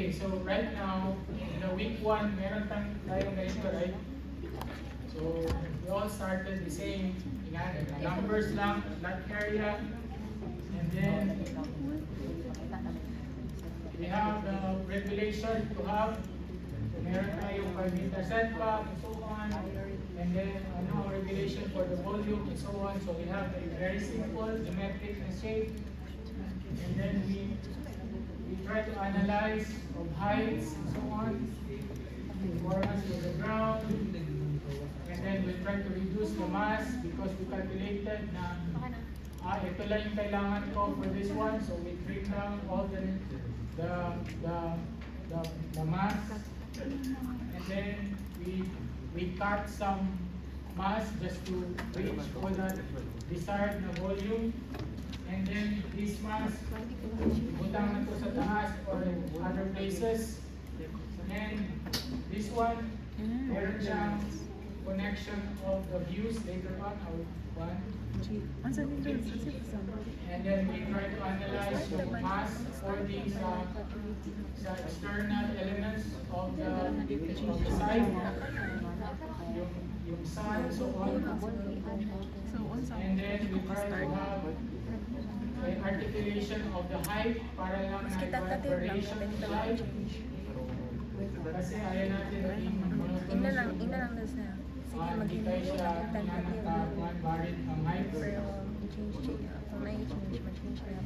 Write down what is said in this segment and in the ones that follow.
Okay, so right now, in the week 1, meron tayong ganito, right? So, we all started the same, numbers lang, lot area, and then we have the regulation to have, meron tayong 5 meter setback, and so on, and then regulation for the volume, and so on. So we have a very simple geometric shape, and then we try to analyze of heights and so on, conformance to the ground, and then we try to reduce the mass because we calculated na ito lang yung kailangan ko for this one, so we trim down all the mass, and then we cut some mass just to reach for that desired na volume. And then this mass, ibutang na to sa taas or other places. And this one, meron siyang connection of the views later on. And then we try to analyze yung mass according sa external elements of the site, yung sun, so on. And then we try to have an articulation of the height para lang na variation of the height. Kasi ayaw natin Ina lang na siya. Sige, magiging siya varied ang height. Pero i-change, kung na-i-change, mag-change na.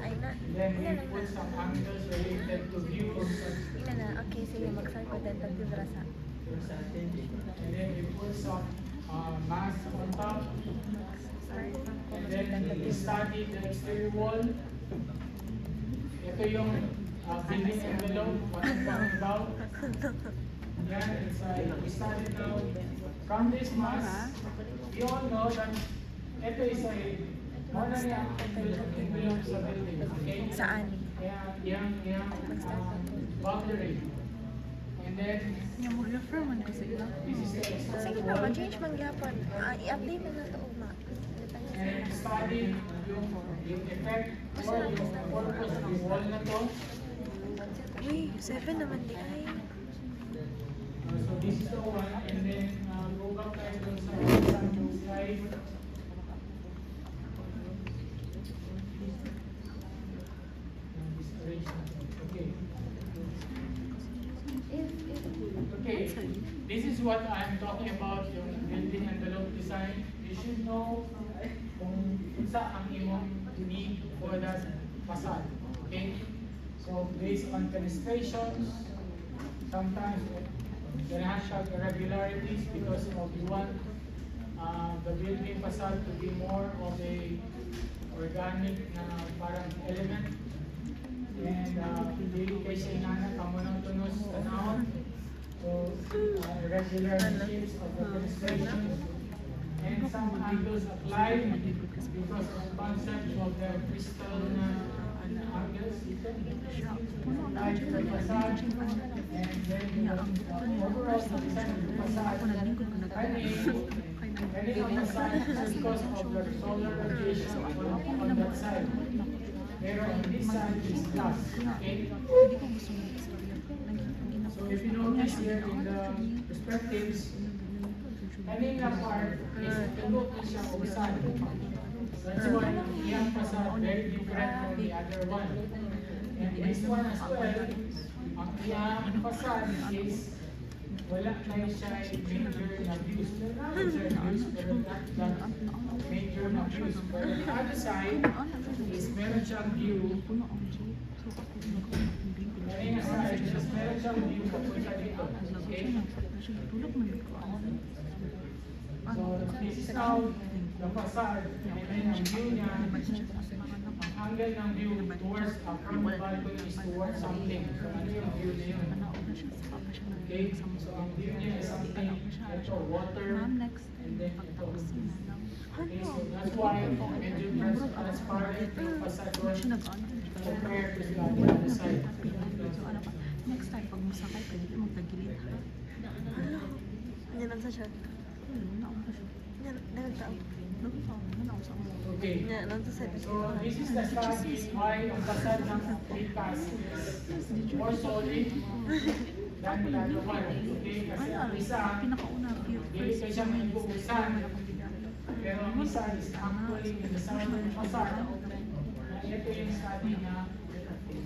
Ay na, Then we put some angles related to views. ina na, okay, sige, mag-start ko tentative rasa. And then we put some mass on top. And then we study the exterior wall. Ito yung building envelope, what I'm talking about. Yan, we study now. From this mass, we all know that ito is more than yung envelope sa building. Okay? Saan? Yung boundary. And then, Yung mag-refer man kasi ila. this is the external Sige na, wall. mag-change man gyapon. I-update na ito, Uma. And study yung effect or yung purpose ng wall na to. Uy, 7 naman di ay. So this is the one, and then go back tayo dun sa isang slide. Okay. Okay, this is what I'm talking about, yung building envelope design. You should know kung isa ang imong need for that facade. Okay? So based on fenestrations, sometimes there has irregularities because of you want the building facade to be more of a organic na parang element. And hindi kasi inana kamo ng tunos tanawon. So irregular shapes of the fenestration. And some angles applied because of the concept of the crystal angles. Applied to the facade. And then overall the design of the facade. Any of the facade is because of the solar radiation on that side. Pero on this side is glass. Okay? So if you notice here in the perspectives, kanina part is tulog na siya usan. That's why yung facade very different from the other one. And this one as well, ang iyang facade is wala na siya major na views. Major views, pero not that major na views. But on the other side is meron siyang view. Kanina side is meron siyang view papunta dito. Okay? So this is now the facade, and then ang view niya, ang angle ng view towards from the balcony is towards something. So ano yung view niya yun? Okay, so ang view niya is something, ito, water, and then ito. Okay, so that's why medyo transparent yung facade compared to the other side. Next time, pag masakay, pwede mo magtagilid. Ano? Ano lang sa siya? Naon pa siya. Nagtao. Lagi sa ako, ano sa ako. Okay. Nya, nandun sa So this is the study why ang fasad ng likas is more solid than the other one. Okay, kasi ang isa, Pinakauna, hindi kayo siya may buusan. Pero ang isa is actually in the side ng fasad. Ito yung study na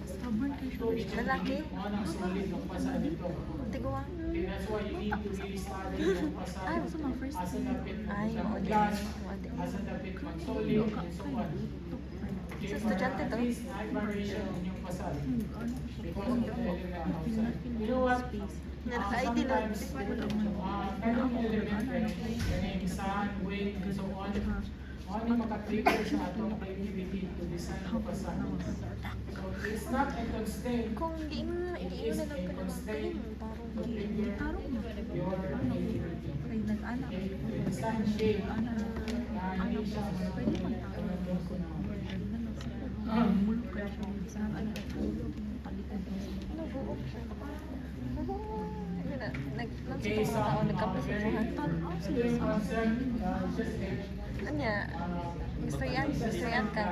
Stubborn kayo siya. ito yung Lalaki? ang solid ng fasad ito. Tigawa. Okay, that's why you need to really study yung fasad. Ay, sa mga first Asa dapit Ay, ng oo, glass, din. asa dapit ng solid, and so on. Okay, Sa para estudyante at to? least may variation in yung fasad. Because of the element outside. You know what? Naka-ID lang. Sometimes, kind of element like sun, wind, and so on, ano makatrigger sa atong creativity to design the facade. So it's not a constraint Kung giingon na lang ka naman kalim, tarong to trigger Tarong na. your creativity. Ay, nag-anak. Okay, to design shape na hindi siya Pwede pang tao. Mulog kayo siya. Sa ano, palikod mo. Nabuok siya. Okay, so Nagkampis sa buhat. ito yung concept, just Anya, gustoyan ka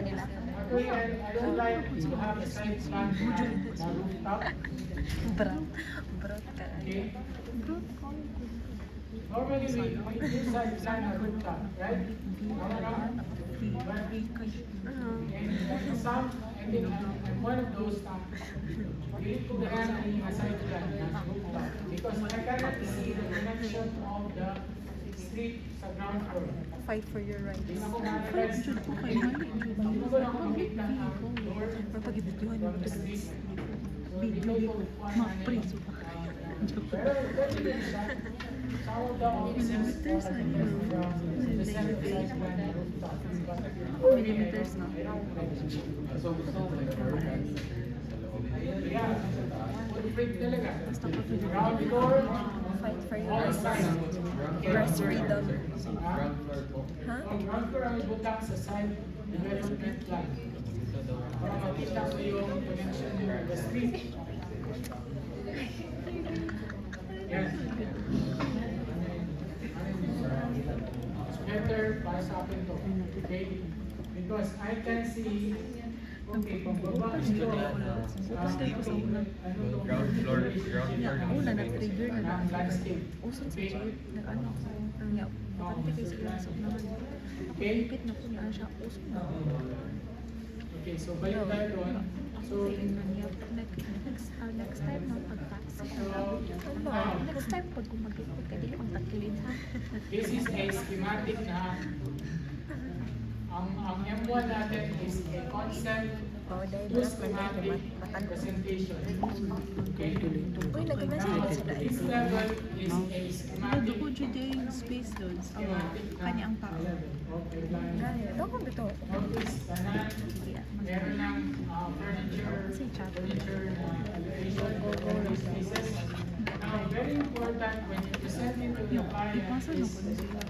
nila. actually, I don't like to have a side plan na rooftop. Brat ka. Okay? Normally, we do side plan na rooftop, right? And some, I think I'm one of those you need to have a side plan na rooftop because I cannot see the connection of the street sa ground floor. Fight for your rights. Hindi na ko ma-realize. Jud ko kay Mali. Hindi ko na ko makita ang door Mapag-ibigyan mo from the ito. street. So, Video dito ko. yung kuwan na Ma-preso pa. Pero pwede din siya. Some of the offices Millimeters na yun. the center side plan na rooftop. Millimeters na. Yeah. Footprint talaga. Basta pa ito. Ground floor, Fight for your all rights. sides. Press freedom. Ha? Ha? Ang ground floor ang ibutang sa side development plan. Para makita mo yung connection ng the street. Yan. It's better para sa akin to. Okay? Because I can see, okay, kung baba ito, Ground floor, Una, nag-trigger na ng landscape. Uson sa Jade. Nag-ano ko. Nga, bakante kayo sila sa unahan. Okay? Pit na po na siya. Uson na. Okay, so balik tayo doon. So, Next time na pag-taxi ka. Next time pag kumagipot ka, dili kong takilin ha. this is a schematic na ang M1 natin is a concept Wow, dahil to wala pa schematic matan. presentation. Okay? Uy, nag-message Now, ba sila? this level is a Ano schematic ko dyan yung space doon? schematic Kanya ang tao. Okay, line. Gani, ito ko bito. Notice, tanan, meron ng furniture na elevation for spaces. Now, very important when you present it to the client Ipasa na is ko na sila.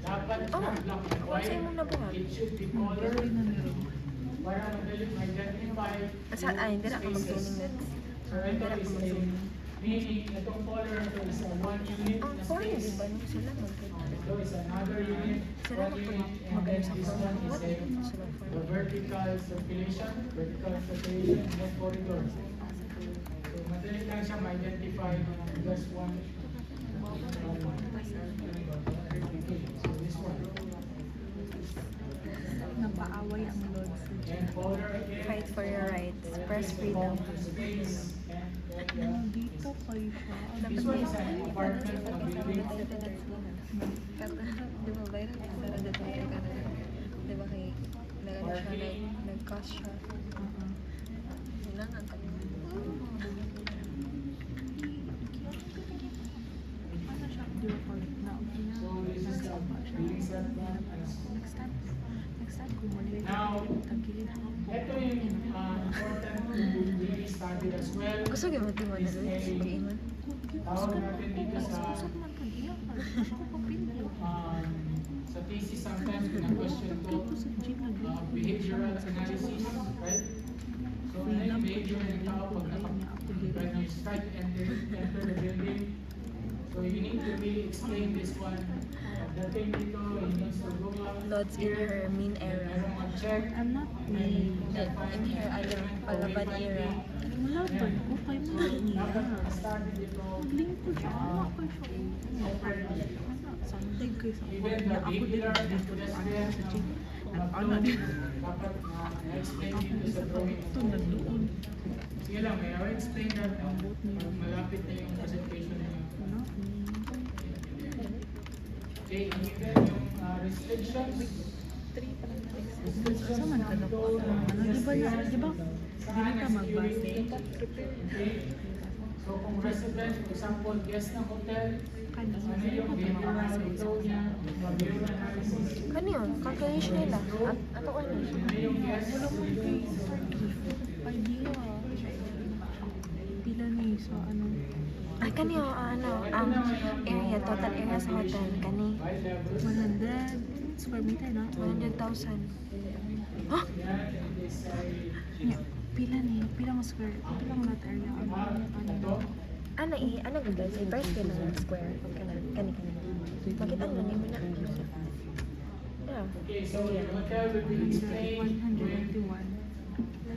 Oh, dapat na black and kung white. sa'yo mong nabuhat. It should be Pero colored yun na meron. para madaling ma-identify. Hindi na ako mag-tuning next. So ito is a meaning, itong color ito is a one unit Ang na foreign, di space. ba? Nung sila Ito is another unit, Sila one unit, and then mag-ano sa this foreign. one is What a did mo sila the foreign? vertical circulation, and then corridor. So madali lang siya ma-identify just one. So this one. Napaaway ang Lord sa And Jade. color again. Fight for your rights. Press freedom. Space. Nandito kayo siya. This one is an apartment na building. Di ba viral sa Reddit na yung di ba kay nag-ano siya, nag-cast siya. Hinangan ka. Ano siya? Di ba pag na-okay na? So this is the building set plan. Next time, kung muli Now, tagilid ako. ito yung important to really study as well. Gusto ko yung mo na Is Luis, a pag-ingon. tawag natin dito sa Usap man kag iya. Ako pinto. sa thesis sometimes question ko Dito sa Jade na dito. behavioral analysis, right? So ano yung behavior ng tao pag when you start enter the building. So you need to really explain this one. Dating dito, it needs to go up. Loads in her main era. Merong mag-check. I'm not me. In her other Palaban era. Malaban ko kay Maria. Study dito. Maglingkod siya. Wala pa siya. Sunday ko sa Even the ako din regular dito pedestrian sa Jig. upload, dapat na-explain dito sa drawing. Ito nandoon. Sige lang, may I explain that malapit na yung presentation niya. Ano? Okay, even yung restrictions. Sa man ka na po. Ano, di ba na, di ba? Hindi ka magbase. Okay. So kung resident, for example, guest ng hotel, Kanya, ano hindi yung pa behavioral tumawasa flow niya, behavioral analysis, Ano yun? Calculation nila. Ato ano? ano yung guest, idea. Pila ni sa ano. Ay, kani ano, ang area, total area sa hotel, kani. 100 square meter na. 100,000. Huh? Yeah. Pila nga square, pila nga lot area. Ano. Ano ganda? Say, price din ng square. Kani. Makita mo ni mo na. Yeah. okay, so the hotel will be explained with 121.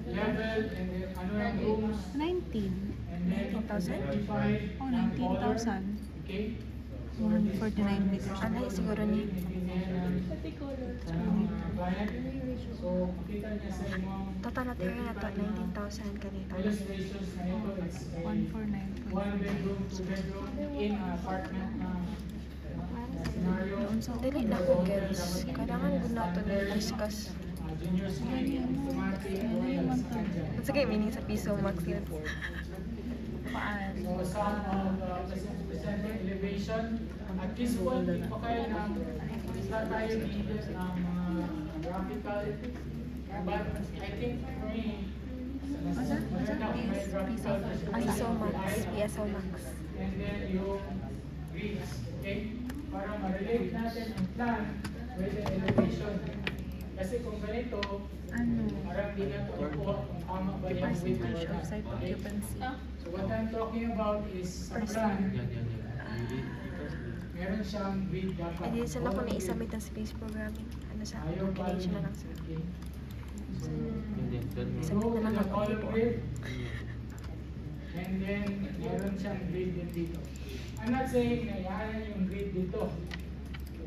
level and then ano yung rooms, 19. and then 19,000? 35, Oh, 19,000. okay? 149 meters. Ano siguro ni? Client. So, makita niya sa imong Total lot area na to, 19,000 kanito. illustrations na ito, it's a 149. one bedroom, two bedroom in an apartment na scenario. Dili na ko gets. Kailangan ko na to discuss. Junior suite, automatic, royal, second. Sige, meaning sa piso max yun. Paan? So, some of presenting elevation. At this point, hindi pa kayo na isla tayo needed ng mga graphical. But I think for me, maganda kung may graphical Piso max. PSO max. and then yung grids, okay? Para ma-relate natin ang plan with the elevation. Kasi kung ganito, Ano? parang di na makukuha kung tama ba yung width or Percentage of not. site Okay? occupancy. So what I'm talking about is sa plan, meron siyang grid dapat. Ay, di sana ko na-isubmit ang space programming. Ano sa calculation na lang sa. Okay. So, Isubmit go na to lang the ako color po. grid. And then, meron siyang grid din dito. I'm not saying na yan yung grid dito.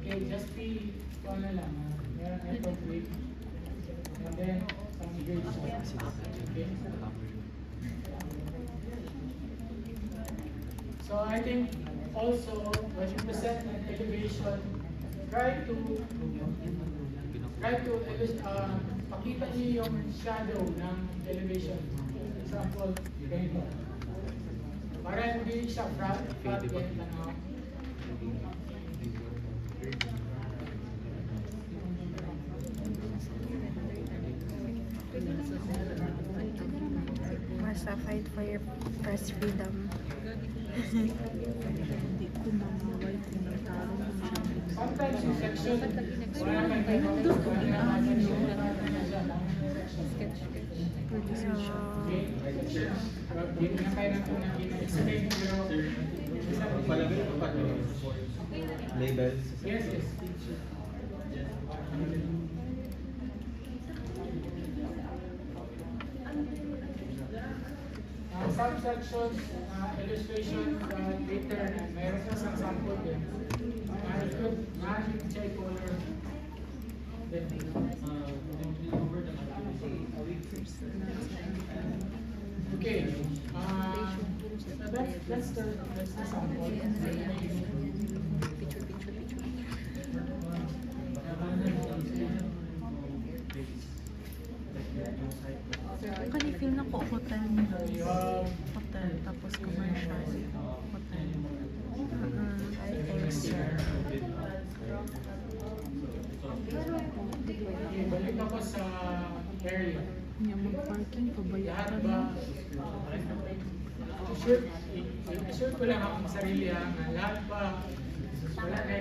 Okay, just be, ano lang, meron ito grid. And then, some grid siya. Okay. So I think also when you present an elevation, try to pakita niyo yung shadow ng elevation. For example, ganito. Para hindi siya flat yan lang ako. Basta fight for your press freedom. Hindi ko na maway kung nagkaroon ko siya. Sometimes yung section, wala naman kayo Okay? Hindi na kayo na explain pero Labels. yes, yes. Some sections, illustration later, mayroon sa isang sample din. You could check color. Okay. That's the sample. Kani-feel na ko hotel ni Yung hotel tapos commercial hotel. I think so. okay, balik ako sa area. Niya mag-parking Lahat pabayaan ba? mo. Sure ko lang akong sarili ha, na lahat ba wala na